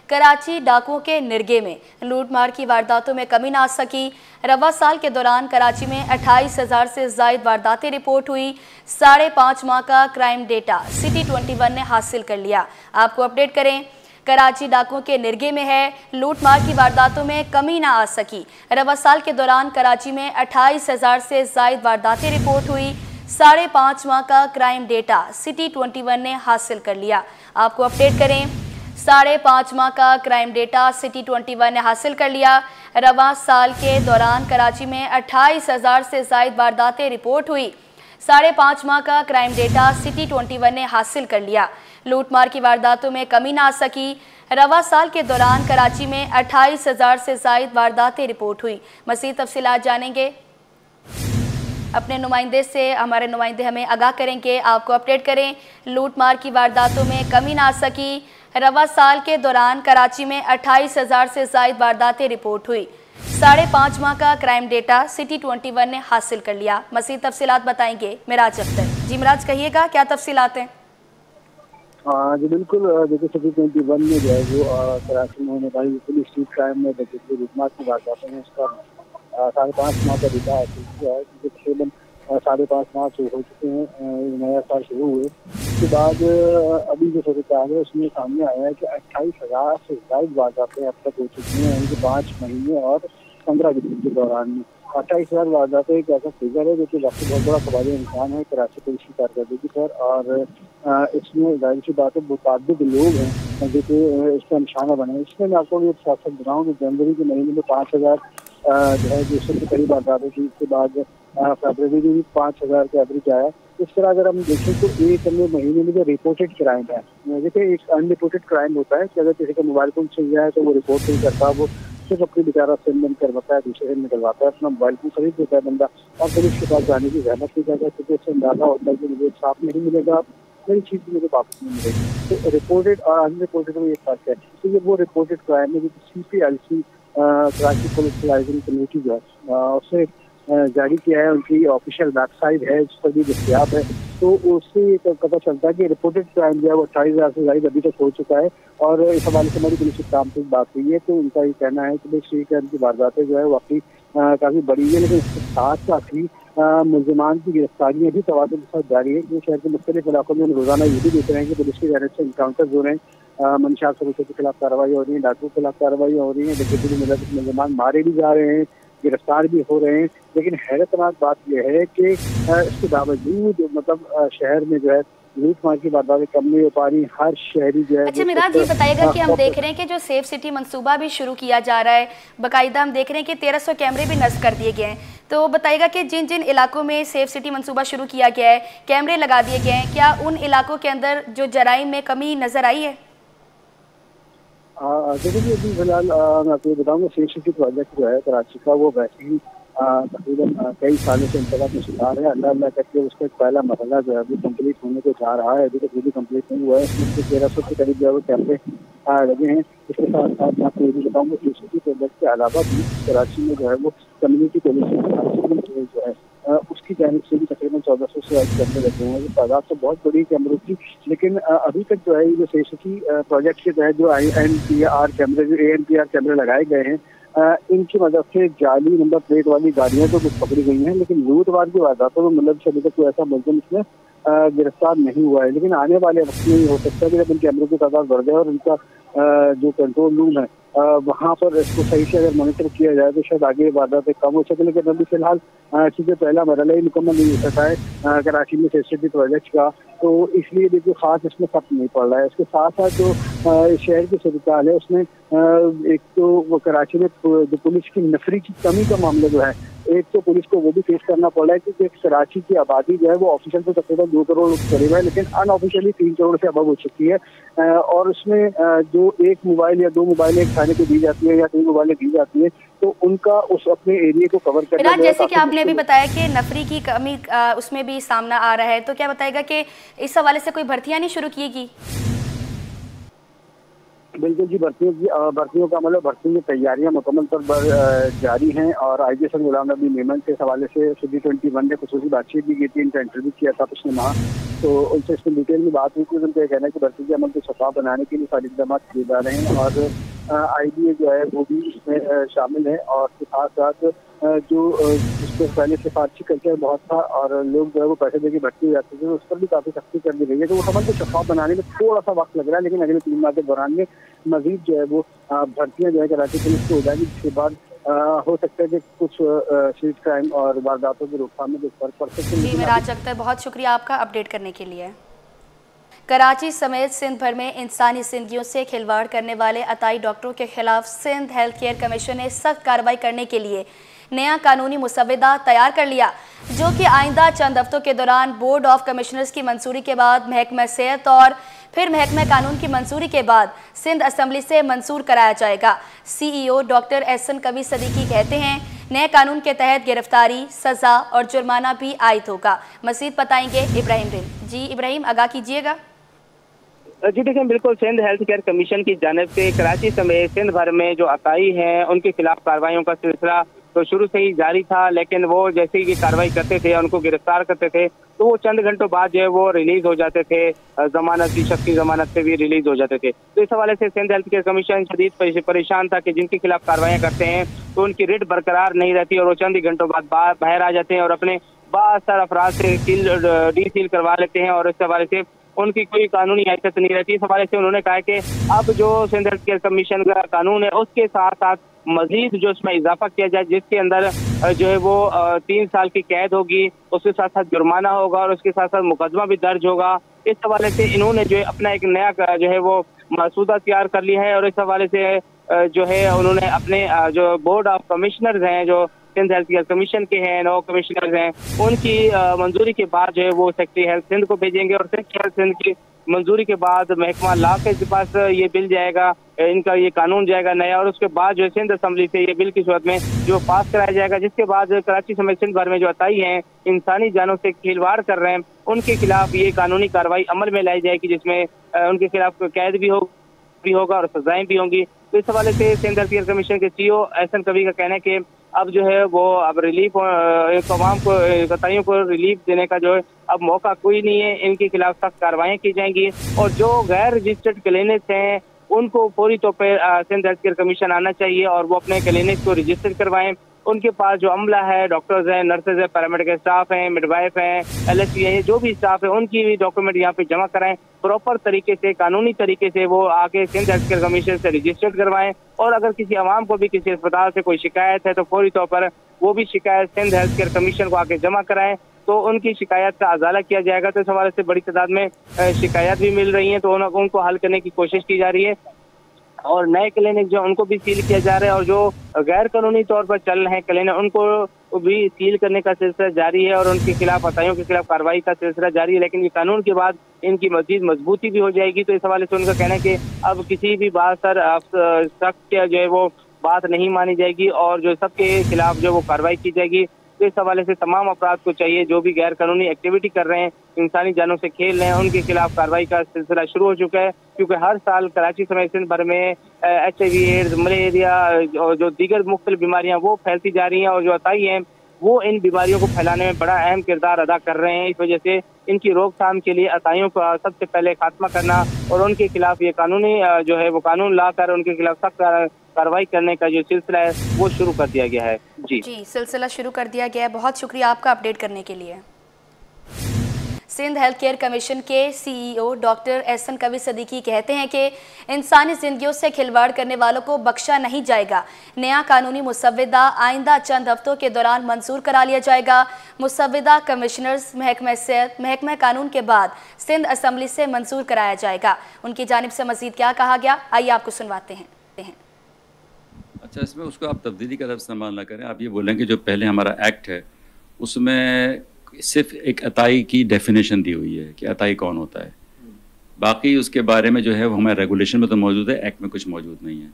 कराची डाकुओं के निर्गे में लूटमार की वारदातों में कमी न आ सकी। रवा साल के दौरान कराची में 28,000 से ज़ायद वारदातें रिपोर्ट हुई। 5.5 माह का क्राइम डेटा सिटी 21 ने हासिल कर लिया। आपको अपडेट करें, कराची डाकुओं के निर्गे में है, लूटमार की वारदातों में कमी ना आ सकी। रवा साल के दौरान कराची में 28,000 से ज़ायद वारदातें रिपोर्ट हुई। 5.5 माह का क्राइम डेटा सिटी 21 ने हासिल कर लिया। आपको अपडेट करें, 5.5 माह का क्राइम डेटा सिटी 21 ने हासिल कर लिया। रवा साल के दौरान कराची में 28,000 से ज़ायद वारदातें रिपोर्ट हुई। 5.5 माह का क्राइम डेटा सिटी 21 ने हासिल कर लिया। लूटमार की वारदातों में कमी ना आ सकी। रवा साल के दौरान कराची में 28,000 से ज़ायद वारदातें रिपोर्ट हुई। मज़ीद तफसीलात जानेंगे अपने नुमाइंदे से। हमारे नुमाइंदे हमें आगाह करेंगे। आपको अपडेट करें, लूटमार की वारदातों में कमी ना आ सकी। रवा साल के दौरान कराची में 28,000 से ज़ायद वारदातें रिपोर्ट हुई। 5.5 माह का क्राइम डेटा सिटी 21 ने हासिल कर लिया। मज़ीद तफसीलात बताएंगे मिराज अख्तर। जी मिराज, कहिएगा क्या तफसीलात हैं? जी बिल्कुल, देखिए सिटी 21 में जो है वो कराची में होने वाली पुलिस स्ट्रीट क्राइम में लूटमार की वारदातों में उसका 5.5 माह का डेटा हासिल किया है, क्योंकि तकरीबन 5.5 माह हो चुके हैं नया साल शुरू हुए। उसके बाद अभी जो सूरत है उसमें सामने आया है कि 28,000 से ज़ायद वारदातें अब तक हो चुकी हैं, इनके 5 महीने और 15 दिन के दौरान में। 28,000 वारदातें एक ऐसा फिगर है जो कि वाकई बहुत बड़ा सवाल इंसान है कराची पुलिस की कारकर्दगी पर। और इसमें जाहिर सी बात है मुताबिक लोग हैं जो कि इसका निशाना बने। इसमें मैं आपको ये साथ साथ बताऊँ कि जनवरी के महीने में 5,000 जो है 200 के करीब वारदातें थी। इसके बाद फरवरी में भी 5,000 के एवरेज आया। इस तरह अगर हम देखें तो एक महीने में जो रिपोर्टेड क्राइम है, देखिए एक अनरिपोर्टेड क्राइम होता है कि अगर किसी का मोबाइल फोन छीन जाए तो वो रिपोर्ट नहीं करता, वो सिर्फ अपनी बेचारा सिम बंद करवाता है, दूसरे दिन निकलवाता है, अपना मोबाइल फोन खरीद देता है बंदा और पुलिस के पास जाने की जहमत नहीं करता, क्योंकि उससे अंदाजा होता है कि मुझे साफ नहीं मिलेगा, मेरी चीज़ मुझे वापस नहीं मिलेगी। तो रिपोर्टेड और अनरिपोर्टेड में ये फर्क है। तो ये वो रिपोर्टेड क्राइम है जो CPLC कराची पुलिस लाइजेंस कमेटी जो है उसने जारी किया है, उनकी ऑफिशियल वेबसाइट है, उस पर भी दस्तियाब है। तो उससे पता चलता है कि रिपोर्टेड क्राइम जो है वो 28,000 से ज़ायद अभी तक हो चुका है। और इस हवाले से हमारी पुलिस काम से बात हुई है तो उनका ये कहना है कि स्ट्रीट क्राइम की वारदातें जो है वाकई काफ़ी बड़ी है, लेकिन इसके साथ साथ ही मुलजमान की गिरफ्तारियाँ भी तवाज़ुन के साथ जारी है। क्योंकि शहर के मुख्तलिफ इलाकों में रोजाना ये भी देख रहे हैं कि पुलिस की जानिब से इनकाउंटर हो रहे हैं, मंशात सदस्यों के खिलाफ कार्रवाई हो रही है, डाकुओं के खिलाफ कार्रवाई हो रही है, डकैती की मुलजमान मारे भी जा रहे हैं, गिरफ्तार भी हो रहे हैं। लेकिन हैरतनाक बात यह है कि इसके बावजूद मतलब शहर में जो है लूटमार की वारदातें कम नहीं हो पा रही। हर शहरी जो है। अच्छा मिराज, ये बताइएगा कि हम देख रहे हैं कि जो सेफ सिटी मंसूबा भी शुरू किया जा रहा है, बाकायदा हम देख रहे हैं कि 1300 कैमरे भी नस्ब कर दिए गए हैं। तो बताइएगा कि जिन जिन इलाकों में सेफ सिटी मंसूबा शुरू किया गया है, कैमरे लगा दिए गए हैं, क्या उन इलाकों के अंदर जो जराइम में कमी नजर आई है? देखिए अभी फिलहाल मैं आपको बताऊँगा सेफ सिटी प्रोजेक्ट जो है कराची का वो वैसे ही तकरीबन कई सालों से इंतजार में सुधार है। अल्लाह करके उसका पहला मरहला जो है अभी कम्प्लीट होने को जा रहा है, अभी तक भी कम्प्लीट नहीं हुआ है। इसमें 1300 के करीब जो है वो कैमरे लगे हैं। इसके साथ साथ मैं आपको ये भी बताऊँगा सेफ सिटी प्रोजेक्ट के अलावा भी कराची में जो है वो कम्युनिटी पुलिस जो है उसकी जानिब से भी तकरीबन 1400 से अधिक कैमरे लगे हुए हैं। तादाद तो बहुत बड़ी कैमरों की, लेकिन अभी तक जो है ये सेफ सिटी प्रोजेक्ट के तहत जो ANPR कैमरे जो ANPR कैमरे लगाए गए हैं इनकी मदद से जाली नंबर प्लेट वाली गाड़ियां तो कुछ पकड़ी गई हैं, लेकिन लूटमार की वारदातों में मतलब अभी तक कोई ऐसा मुलजिम इसमें गिरफ्तार नहीं हुआ है। लेकिन आने वाले वक्त में हो सकता है कि जब इन कैमरों की तादाद बढ़ जाए और इनका जो कंट्रोल रूम है वहाँ पर इसको सही से अगर मॉनिटर किया जाए तो शायद आगे वारदातें कम हो सके। लेकिन अभी फिलहाल चूँकि पहला मरहला ही मुकम्मल नहीं हो सका है कराची में सेफ सिटी प्रोजेक्ट का, तो इसलिए देखिए खास इसमें फर्क नहीं पड़ रहा है। इसके साथ साथ जो शहर की सूरत है उसमें एक तो वो कराची में जो पुलिस की नफरी की कमी का मामला जो है, एक तो पुलिस को वो भी फेस करना पड़ रहा है क्योंकि कराची की आबादी जो है वो ऑफिशियल तो तकरीबन 2 करोड़ करीब है, लेकिन अनऑफिशियली 3 करोड़ से अबव हो चुकी है। और उसमें जो एक मोबाइल या 2 मोबाइल एक थाने को दी जाती है या 3 मोबाइलें दी जाती है तो उनका उस अपने एरिया को कवर करना, जैसे कि आपने अभी बताया कि नफरी की कमी उसमें भी सामना आ रहा है, तो क्या बताएगा कि इस हवाले से कोई भर्तियां नहीं शुरू की? बिल्कुल जी, भर्तियों का मतलब भर्ती की तैयारियां मुकम्मल तौर पर जारी हैं। और IG गुलाम नबी मेमन के हवाले से सिटी 21 ने खुसूसी बातचीत भी की थी, इनका इंटरव्यू किया था पिछले माह। तो उनसे इसमें डिटेल में बात हुई कि उनका कहना है कि भर्ती के अमल को शफाफ बनाने के लिए सारे इकदाम किए जा रहे हैं और IBA जो है वो भी इसमें शामिल है। और साथ साथ जो उसको पहले सिफारशी करके बहुत था और लोग जो है वो पैसे देके भर्ती हो जाते थे, उस पर भी काफ़ी सख्ती कर दी गई है। तो वो अमल को शफाफ बनाने में थोड़ा सा वक्त लग रहा है, लेकिन अगले 3 माह के दौरान में मजीद जो है वो भर्तियाँ जो है कराची पुलिस को हो जाएगी, जिसके बाद हो सकता है कि कुछ स्ट्रीट क्राइम और वारदातों की रोकथाम में कुछ फर्क पड़ सकता है। जी मिराज अख्तर, बहुत शुक्रिया आपका अपडेट करने के लिए। कराची समेत सिंध भर में इंसानी जिंदगियों से खिलवाड़ करने वाले अताई डॉक्टरों के खिलाफ सिंध हेल्थ केयर कमीशन ने सख्त कार्रवाई करने के लिए नया कानूनी मुसव्वदा तैयार कर लिया, जो कि आइंदा चंद हफ्तों के दौरान बोर्ड ऑफ कमिश्नर्स की मंजूरी के बाद महकमा सेहत और फिर महकमा कानून की मंजूरी के बाद सिंध असम्बली से मंजूर कराया जाएगा। CEO डॉक्टर एहसन कवी सदीकी कहते हैं, नए कानून के तहत गिरफ्तारी, सजा और जुर्माना भी आयद होगा। मज़ीद बताएंगे इब्राहिम रिम। जी इब्राहिम, आगाह कीजिएगा। जी देखिए, बिल्कुल सिंध हेल्थ केयर कमीशन की जानिब से कराची समेत सिंध भर में जो अताई हैं उनके खिलाफ कार्रवाइयों का सिलसिला तो शुरू से ही जारी था, लेकिन वो जैसे ही कार्रवाई करते थे, उनको गिरफ्तार करते थे, तो वो चंद घंटों बाद जो है वो रिलीज हो जाते थे, जमानत की शख्सी जमानत से भी रिलीज हो जाते थे। तो इस हवाले से सिंध हेल्थ केयर कमीशन शदीद परेशान था कि जिनके खिलाफ कार्रवाइयाँ करते हैं तो उनकी रिट बरकरार नहीं रहती और वो चंद ही घंटों बाद बाहर आ जाते हैं और अपने बासर अफराद से डी सील करवा लेते हैं और इस हवाले से उनकी कोई कानूनी हैसियत नहीं रहती। इस हवाले से उन्होंने कहा कि अब जो सिंध हेल्थ केयर कमीशन का कानून है उसके साथ साथ मजीद जो इसमें इजाफा किया जाए, जिसके अंदर जो है वो 3 साल की कैद होगी, उसके साथ साथ जुर्माना होगा और उसके साथ साथ मुकदमा भी दर्ज होगा। इस हवाले से इन्होंने जो है अपना एक नया जो है वो मसूदा तैयार कर लिया है और इस हवाले से जो है उन्होंने अपने जो बोर्ड ऑफ कमिश्नर्स हैं, जो सिंध हेल्थ केयर कमीशन के हैं, 9 कमिश्नर्स हैं, उनकी मंजूरी के बाद जो है वो सेक्रेटरी हेल्थ सिंध को भेजेंगे और सेक्रेटरी हेल्थ सिंध की मंजूरी के बाद महकमा लॉ के पास ये बिल जाएगा, इनका ये कानून जाएगा नया और उसके बाद जो है सिंध असम्बली से ये बिल की सूरत में जो पास कराया जाएगा, जिसके बाद कराची समेत सिंध भर में जो अताई हैं इंसानी जानों से खिलवाड़ कर रहे हैं उनके खिलाफ ये कानूनी कार्रवाई अमल में लाई जाएगी, जिसमें उनके खिलाफ कैद भी होगा और सजाएं भी होंगी। तो इस हवाले से सिंध हेल्थ केयर कमीशन के CEO एहसन कवी का कहना है कि अब जो है वो अब रिलीफ तमाम को अताइयों को रिलीफ देने का जो है अब मौका कोई नहीं है, इनके खिलाफ सख्त कार्रवाई की जाएंगी और जो गैर रजिस्टर्ड क्लिनिक्स हैं उनको फौरी तौर पर सिंध हेल्थ केयर कमीशन आना चाहिए और वो अपने क्लिनिक को रजिस्टर करवाएं। उनके पास जो अमला है, डॉक्टर्स हैं, नर्सेज है, पैरामेडिकल स्टाफ हैं, मिडवाइफ हैं, LSP है, जो भी स्टाफ है उनकी भी डॉक्यूमेंट यहाँ पे जमा कराएं, प्रॉपर तरीके से कानूनी तरीके से वो आके सिंध हेल्थ केयर कमीशन से रजिस्टर्ड करवाएं और अगर किसी आवाम को भी किसी अस्पताल से कोई शिकायत है तो फौरी तौर पर वो भी शिकायत सिंध हेल्थ केयर कमीशन को आके जमा कराएं तो उनकी शिकायत का अजाला किया जाएगा। तो इस हवाले से बड़ी तादाद में शिकायत भी मिल रही है तो उनको हल करने की कोशिश की जा रही है और नए क्लिनिक जो उनको भी सील किया जा रहा है और जो गैर कानूनी तौर पर चल रहे हैं क्लिनिक उनको भी सील करने का सिलसिला जारी है और उनके खिलाफ अताइयों के खिलाफ कार्रवाई का सिलसिला जारी है। लेकिन ये कानून के बाद इनकी मजीद मजबूती भी हो जाएगी। तो इस हवाले से उनका कहना है कि अब किसी भी बात पर सख्त जो है वो बात नहीं मानी जाएगी और जो सबके खिलाफ जो वो कार्रवाई की जाएगी। तो इस हवाले से तमाम अफराद को चाहिए जो भी गैर कानूनी एक्टिविटी कर रहे हैं, इंसानी जानों से खेल रहे हैं, उनके खिलाफ कार्रवाई का सिलसिला शुरू हो चुका है क्योंकि हर साल कराची समेत सिंध भर में HIV, एड्स, मलेरिया और जो दीगर मुख्तलिफ बीमारियां वो फैलती जा रही हैं और जो अताई हैं वो इन बीमारियों को फैलाने में बड़ा अहम किरदार अदा कर रहे हैं। इस वजह से इनकी रोकथाम के लिए अताइयों का सबसे पहले खात्मा करना और उनके खिलाफ ये कानूनी जो है वो कानून लाकर उनके खिलाफ सख्त कार्रवाई करने का जो सिलसिला है वो शुरू कर दिया गया है। जी सिलसिला शुरू कर दिया गया है। बहुत शुक्रिया आपका अपडेट करने के लिए। सिंध हेल्थ केयर कमीशन के CEO डॉक्टर एहसन कवी सदीकी कहते हैं कि इंसानी जिंदगियों से खिलवाड़ करने वालों को बख्शा नहीं जाएगा। नया कानूनी मुसव्वदा आइंदा चंद हफ्तों के दौरान मंजूर करा लिया जाएगा। मुसव्वदा कमिश्नर्स, महकमा सेहत, महकमा कानून के बाद सिंध असम्बली से मंजूर कराया जाएगा। उनकी जानिब से मजीद क्या कहा गया, आइए आपको सुनवाते हैं। अच्छा, इसमें उसको आप तब्दीली का लफ्ज़ इस्तेमाल ना करें। आप ये बोलें कि जो पहले हमारा एक्ट है उसमें सिर्फ एक अताई की डेफिनेशन दी हुई है कि अताई कौन होता है, बाकी उसके बारे में जो है वो हमारे रेगुलेशन में तो मौजूद है, एक्ट में कुछ मौजूद नहीं है।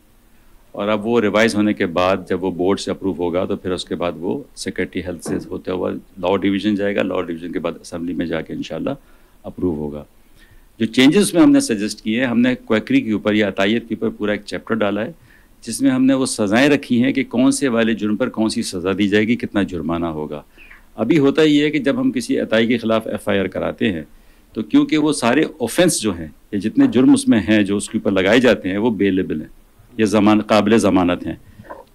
और अब वो रिवाइज़ होने के बाद जब वो बोर्ड से अप्रूव होगा तो फिर उसके बाद वो सेक्रेटरी हेल्थ से होते हुआ लॉ डिवीज़न जाएगा, लॉ डिवीज़न के बाद असम्बली में जाके इंशाल्लाह अप्रूव होगा। जो चेंजेस उसमें हमने सजेस्ट किए हैं, हमने क्वैकरी के ऊपर या अतायत के ऊपर पूरा एक चैप्टर डाला है जिसमें हमने वो सज़ाएँ रखी हैं कि कौन से वाले जुर्म पर कौन सी सज़ा दी जाएगी, कितना जुर्माना होगा। अभी होता ही है कि जब हम किसी अताई के ख़िलाफ़ FIR कराते हैं तो क्योंकि वो सारे ऑफेंस जो हैं, ये जितने जुर्म उसमें हैं जो उसके ऊपर लगाए जाते हैं वो बेलेबल हैं, ये काबिल ज़मानत हैं,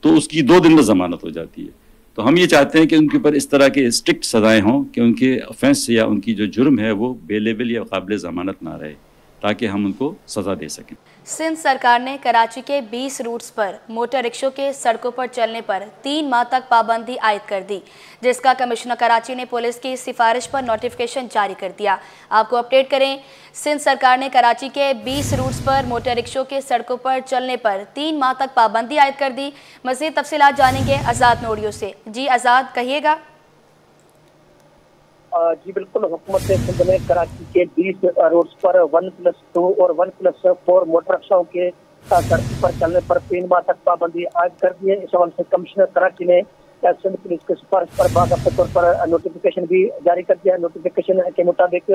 तो उसकी 2 दिन में ज़मानत हो जाती है। तो हम ये चाहते हैं कि उनके ऊपर इस तरह के स्ट्रिक्ट सज़ाएँ हों कि उनके ऑफेंस या उनकी जो जुर्म है वो बेलेबल या काबिल ज़मानत ना रहे, ताकि हम उनको सज़ा दे सकें। सिंध सरकार ने कराची के 20 रूट्स पर मोटर रिक्शों के सड़कों पर चलने पर 3 माह तक पाबंदी आयद कर दी, जिसका कमिश्नर कराची ने पुलिस की सिफारिश पर नोटिफिकेशन जारी कर दिया। आपको अपडेट करें, सिंध सरकार ने कराची के 20 रूट्स पर मोटर रिक्शों के सड़कों पर चलने पर 3 माह तक पाबंदी आयद कर दी। मज़ीद तफसीलात जानेंगे आज़ाद नोडियो से। जी आज़ाद, कहिएगा। जी बिल्कुल, हुकूमत सिंध ने कराची के 20 रोड्स पर 1+2 और 1+4 मोटर रिक्शाओं के सड़कों पर चलने पर 3 माह तक पाबंदी आयद कर दी है। इस हवाले से कमिश्नर कराची ने सिंध पुलिस के सिफारिश पर बाकायदा तौर पर नोटिफिकेशन भी जारी कर दिया। नोटिफिकेशन के मुताबिक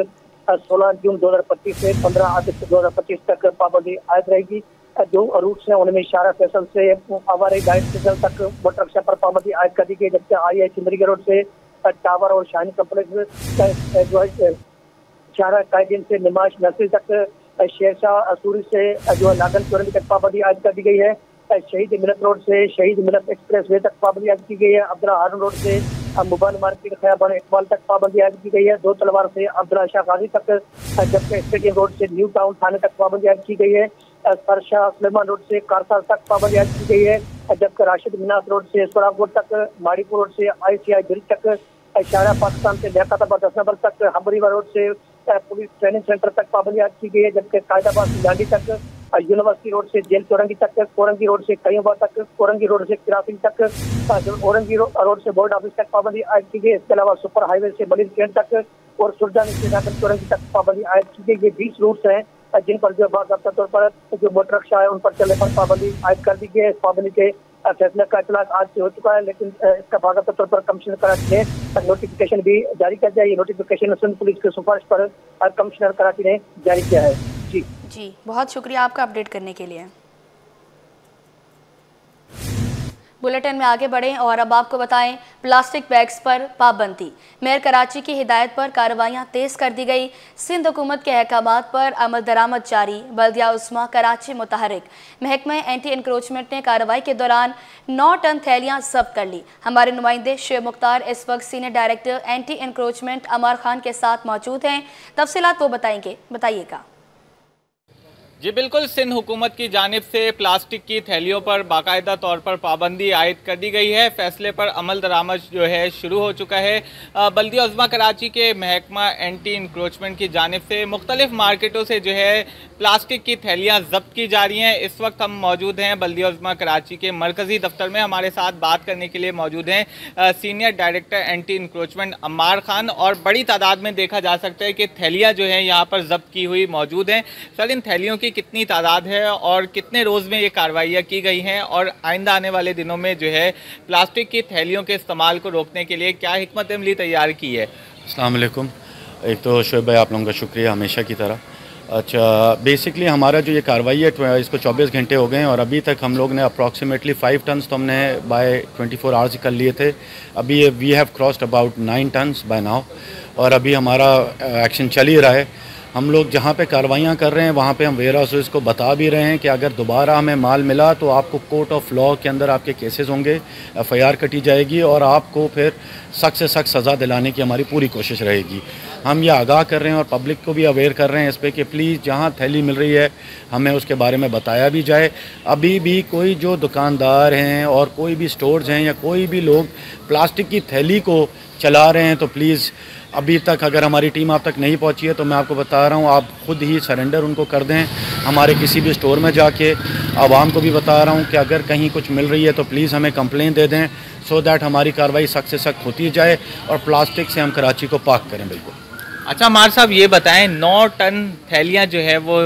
16 जून 2025 से 15 अगस्त 2025 तक पाबंदी आयद रहेगी। जो रूट्स हैं उनमें शारा फैसल से आवारे गाइड फैसल तक मोटर रिक्शा पर पाबंदी आयद कर दी गई, जबकि आई चिंदरीगढ़ रोड से टावर और शाहीन कम्प्लेक्स जो है शारा कायदीन से निमाश नर्सरी तक, शेरशाह असूरी से जो नागन चौरंगी तक पाबंदी आयद कर दी गई है। शहीद मिलत रोड से शहीद मिलत एक्सप्रेस वे तक पाबंदी आयद की गई है। अब्दुल्ला हारून रोड से मुबान मार्केट खयाबान इकबाल तक पाबंदी आयद की गई है। 2 तलवार से अब्दुल्ला शाह गाजी तक, जबकि स्टेडियम रोड से न्यू टाउन थाने तक पाबंदी आयद की गई है। सरशाह सुलेमान रोड से कारसाल तक पाबंदी आयद की गई है, जबकि राशिद मिनास रोड से सोरापुर तक, माड़ीपुर रोड से ICI ब्रिज तक, शारा पाकिस्तान से लियाकताबाद दसनबर तक, हबरीवा रोड से पुलिस ट्रेनिंग सेंटर तक पाबंदी आयद की गई है, जबकि कायदाबाद से लांडी तक, यूनिवर्सिटी रोड से जेल चौरंगी तक, कोरंगी रोड से कयूबा तक, कोरंगी रोड से क्रासिंग तक, औरंगी रोड से बोर्ड ऑफिस तक पाबंदी आयद की गई है। इसके अलावा सुपर हाईवे से बलिर कैंट तक और सुरजानी से नागन चौरंगी तक पाबंदी आयद की गई। ये 20 रूट्स हैं जिन पर जो बाकायदा तौर पर जो मोटर रिक्शा है उन पर चलने पर पाबंदी आयद कर दी गई है। इस पाबंदी के फैसले का इतलाक आज से हो चुका है, लेकिन इसका बाकायदा तौर पर कमिश्नर कराची ने नोटिफिकेशन भी जारी कर दिया। ये नोटिफिकेशन सिंध पुलिस की सिफारिश पर कमिश्नर कराची ने जारी किया है। जी, बहुत शुक्रिया आपका अपडेट करने के लिए। बुलेटिन में आगे बढ़ें और अब आपको बताएं, प्लास्टिक बैग्स पर पाबंदी। मेयर कराची की हिदायत पर कार्रवाइयां तेज कर दी गई। सिंध हुकूमत के अहकामात पर अमल दरामद जारी। बल्दिया उस्मा कराची मुतहरिक महकमा एंटी इंक्रोचमेंट ने कार्रवाई के दौरान 9 टन थैलियां जब्त कर ली। हमारे नुमाइंदे शेब मुख्तार इस वक्त सीनियर डायरेक्टर एंटी इंक्रोचमेंट अमार खान के साथ मौजूद हैं। तफसीलात वो बताइएगा। जी बिल्कुल, सिंध हुकूमत की जानिब से प्लास्टिक की थैलियों पर बाकायदा तौर पर पाबंदी आयद कर दी गई है। फैसले पर अमल दरामद जो है शुरू हो चुका है। बल्दिया उज़्मा कराची के महकमा एंटी इंक्रोचमेंट की जानिब से मुख्तलिफ मार्केटों से जो है प्लास्टिक की थैलियाँ जब्त की जा रही हैं। इस वक्त हम मौजूद हैं बल्दिया उज़्मा कराची के मरकज़ी दफ्तर में। हमारे साथ बात करने के लिए मौजूद हैं सीनियर डायरेक्टर एंटी इंक्रोचमेंट अमार खान। और बड़ी तादाद में देखा जा सकता है कि थैलियाँ जो हैं यहाँ पर जब्त की हुई मौजूद हैं। सर, इन थैलियों की कितनी तादाद है और कितने रोज़ में ये कार्रवाइयाँ की गई हैं, और आइंदा आने वाले दिनों में जो है प्लास्टिक की थैलियों के इस्तेमाल को रोकने के लिए क्या हिकमत अमली तैयार की है? अस्सलाम वालेकुम। एक तो शोएब भाई, आप लोगों का शुक्रिया हमेशा की तरह। अच्छा, बेसिकली हमारा जो ये कार्रवाई है इसको 24 घंटे हो गए हैं और अभी तक हम लोग ने अप्रॉक्सीमेटली 5 टन्स तो हमने बाय 24 आवर्स कर लिए थे। अभी we have crossed about 9 tons by now और अभी हमारा एक्शन चल ही रहा है। हम लोग जहाँ पे कार्रवाइयाँ कर रहे हैं वहाँ पे हम वेयर हाउसेस को बता भी रहे हैं कि अगर दोबारा हमें माल मिला तो आपको कोर्ट ऑफ लॉ के अंदर आपके केसेस होंगे, FIR कटी जाएगी और आपको फिर सख्त से सख्त सज़ा दिलाने की हमारी पूरी कोशिश रहेगी। हम ये आगाह कर रहे हैं और पब्लिक को भी अवेयर कर रहे हैं इस पर कि प्लीज़ जहाँ थैली मिल रही है हमें उसके बारे में बताया भी जाए। अभी भी कोई जो दुकानदार हैं और कोई भी स्टोर्स हैं या कोई भी लोग प्लास्टिक की थैली को चला रहे हैं तो प्लीज़ अभी तक अगर हमारी टीम आप तक नहीं पहुंची है तो मैं आपको बता रहा हूं, आप खुद ही सरेंडर उनको कर दें। हमारे किसी भी स्टोर में जाके आवाम को भी बता रहा हूं कि अगर कहीं कुछ मिल रही है तो प्लीज़ हमें कंप्लेंट दे दें, सो दैट हमारी कार्रवाई सख्त से सख्त होती जाए और प्लास्टिक से हम कराची को पाक करें। बिल्कुल। अच्छा अमार साहब, ये बताएं, 9 टन थैलियाँ जो है वो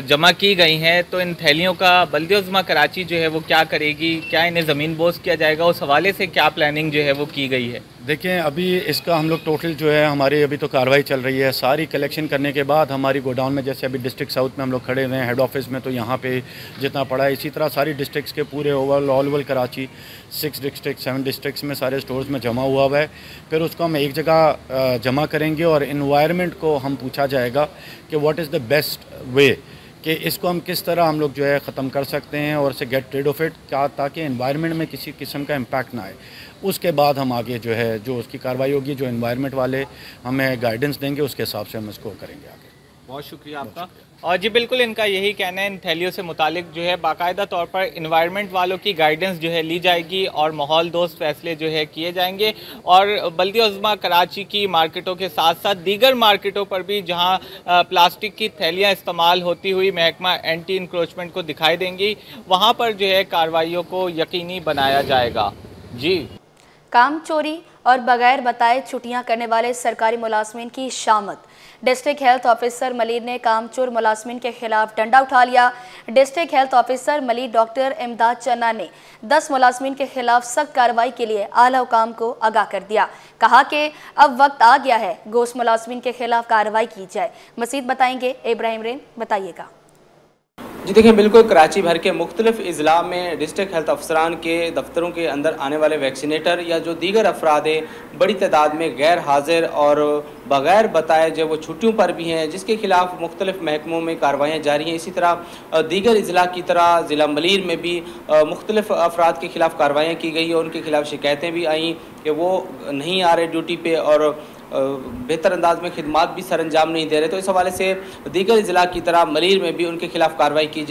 जमा की गई हैं, तो इन थैलियों का बल्दिया उज़्मा कराची जो है वो क्या करेगी? क्या इन्हें ज़मीन बोस किया जाएगा? उस हवाले से क्या प्लानिंग जो है वो की गई है? देखिए अभी इसका हम लोग टोटल जो है हमारी अभी तो कार्रवाई चल रही है। सारी कलेक्शन करने के बाद हमारी गोडाउन में, जैसे अभी डिस्ट्रिक्ट साउथ में हम लोग खड़े हुए हैं हेड ऑफिस में, तो यहाँ पे जितना पड़ा है, इसी तरह सारी डिस्ट्रिक्ट्स के पूरे all over Karachi 6 district 7 districts में सारे स्टोर्स में जमा हुआ है। फिर उसको हम एक जगह जमा करेंगे और इन्वायरमेंट को हम पूछा जाएगा कि what is the best way कि इसको हम किस तरह हम लोग जो है ख़त्म कर सकते हैं और से गेट रिड ऑफ इट, क्या ताकि एनवायरनमेंट में किसी किस्म का इम्पैक्ट ना आए। उसके बाद हम आगे जो है जो उसकी कार्रवाई होगी, जो एनवायरनमेंट वाले हमें गाइडेंस देंगे, उसके हिसाब से हम इसको करेंगे आगे। बहुत शुक्रिया आपका। और जी बिल्कुल इनका यही कहना है, इन थैलियों से मुतालिक जो है बाकायदा तौर पर इन्वायरमेंट वालों की गाइडेंस जो है ली जाएगी और माहौल दोस्त फैसले जो है किए जाएंगे। और बल्दिया उज़्मा कराची की मार्केटों के साथ साथ दीगर मार्केटों पर भी जहां प्लास्टिक की थैलियां इस्तेमाल होती हुई महकमा एंटी इंक्रोचमेंट को दिखाई देंगी, वहां पर जो है कार्रवाइयों को यकीनी बनाया जाएगा। जी, काम चोरी और बगैर बताए छुट्टियां करने वाले सरकारी मुलाजमीन की शामत। डिस्ट्रिक्ट हेल्थ ऑफिसर मलिर ने कामचोर मुलाजमीन के खिलाफ डंडा उठा लिया। District health officer Malir doctor इमदाद चन्ना ने 10 मुलाजमीन के खिलाफ सख्त कार्रवाई के लिए आला हुकाम को आगाह कर दिया। कहा कि अब वक्त आ गया है गोश्त मुलाजमीन के खिलाफ कार्रवाई की जाए। मजीद बताएंगे इब्राहिम रेन, बताइएगा। जी देखिए, बिल्कुल कराची भर के मुख्तलिफ अजला में डिस्ट्रिक्ट हेल्थ अफसरान के दफ्तरों के अंदर आने वाले वैक्सीनेटर या जो दीगर अफराद हैं, बड़ी तादाद में गैर हाजिर और बग़ैर बताए जो वो छुट्टियों पर भी हैं, जिसके खिलाफ मुख्तलिफ महकमों में कार्रवाइयाँ जारी हैं। इसी तरह दीगर अजला की तरह ज़िला मलीर में भी मुख्तलिफ अफराद के खिलाफ कार्रवाइयाँ की गई और उनके खिलाफ शिकायतें भी आईं कि वो नहीं आ रहे ड्यूटी पे और बेहतर अंदाज में खिदमात भी सर अंजाम नहीं दे रहे। तो इस हवाले से दीगर ज़िला की तरह मलीर में भी उनके खिलाफ कार्रवाई की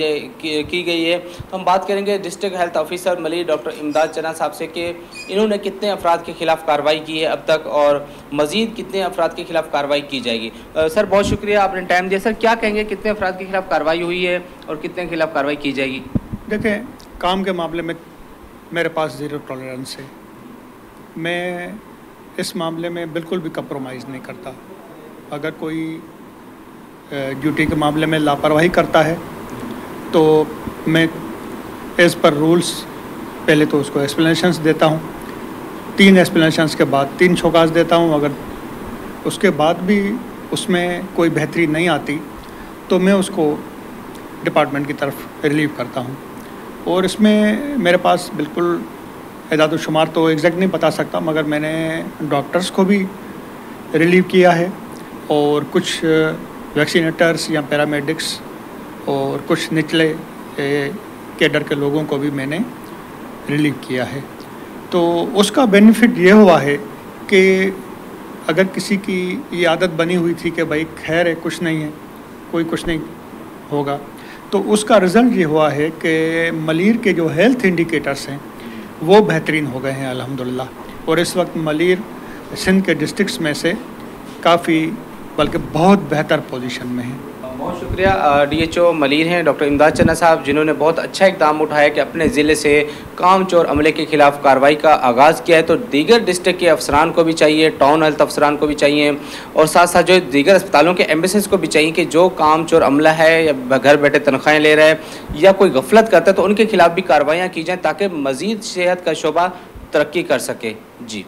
गई है। तो हम बात करेंगे district health officer Malir doctor इमदाद चन्ना साहब से कि इन्होंने कितने अफराद के खिलाफ कार्रवाई की है अब तक और मज़ीद कितने अफराद के खिलाफ कार्रवाई की जाएगी। सर बहुत शुक्रिया, आपने टाइम दिया। सर क्या कहेंगे, कितने अफराद के खिलाफ कार्रवाई हुई है और कितने के खिलाफ कार्रवाई की जाएगी? देखें, काम के मामले में मेरे पास ज़ीरो टॉलरेंस है। मैं इस मामले में बिल्कुल भी कंप्रोमाइज़ नहीं करता। अगर कोई ड्यूटी के मामले में लापरवाही करता है तो मैं एज़ पर रूल्स पहले तो उसको एक्सप्लेनेशंस देता हूँ। 3 एक्सप्लेनेशंस के बाद 3 शोकास देता हूँ। अगर उसके बाद भी उसमें कोई बेहतरी नहीं आती तो मैं उसको डिपार्टमेंट की तरफ रिलीव करता हूँ। और इसमें मेरे पास बिल्कुल एदाद-ओ-शुमार तो एग्जैक्ट नहीं बता सकता, मगर मैंने डॉक्टर्स को भी रिलीव किया है और कुछ वैक्सीनेटर्स या पैरामेडिक्स और कुछ निचले कैडर के लोगों को भी मैंने रिलीव किया है। तो उसका बेनिफिट ये हुआ है कि अगर किसी की ये आदत बनी हुई थी कि भाई खैर है, कुछ नहीं है, कोई कुछ नहीं होगा, तो उसका रिज़ल्ट ये हुआ है कि मलीर के जो हेल्थ इंडिकेटर्स हैं वो बेहतरीन हो गए हैं अल्हम्दुलिल्लाह। और इस वक्त मलीर सिंध के डिस्ट्रिक्ट्स में से काफ़ी बल्कि बहुत बेहतर पोजीशन में है। बहुत शुक्रिया DHO मलीर हैं डॉक्टर इमदाद चन्ना साहब, जिन्होंने बहुत अच्छा इकदाम उठाया कि अपने ज़िले से कामचोर अमले के खिलाफ कार्रवाई का आगाज़ किया है। तो दीगर डिस्ट्रिक्ट के अफसरान को भी चाहिए, टाउन हेल्थ अफसरान को भी चाहिए और साथ साथ जो दीगर अस्पतालों के एम्बेसेस को भी चाहिए कि जो कामचोर अमला है या घर बैठे तनख्वाहें ले रहा है या कोई गफलत करता है तो उनके खिलाफ भी कार्रवाइयाँ की जाएँ ताकि मज़ीद सेहत का शोबा तरक्की कर सके। जी।